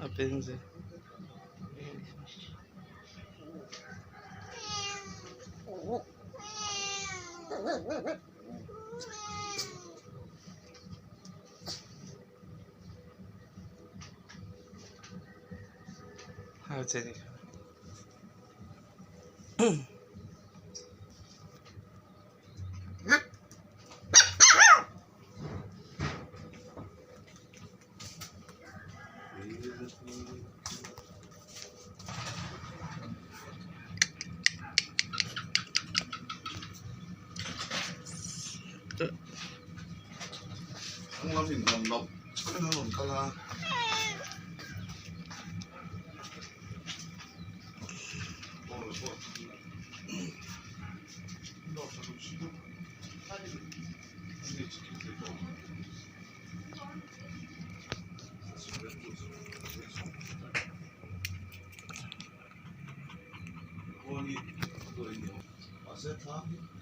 Apin sih. Jadi. Ang lamin ng log. Ano nun kala?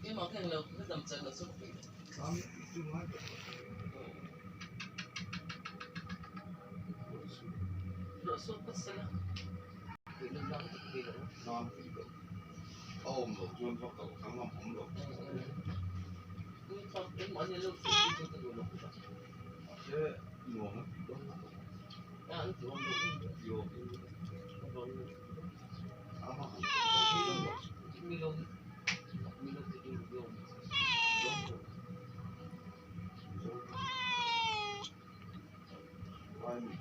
Nhưng mà cái lực nó tầm chân là xuất hiện. Rồi xuất phát sinh. Thì nó đóng thực kỳ rồi. Non ôm được luôn có cậu thắng lòng không được. Cứ không đến mọi người lúc thì tôi tự lực. Thế nhiều lắm. Anh chỉ ôm được nhiều. Milong thì đi được. Why me?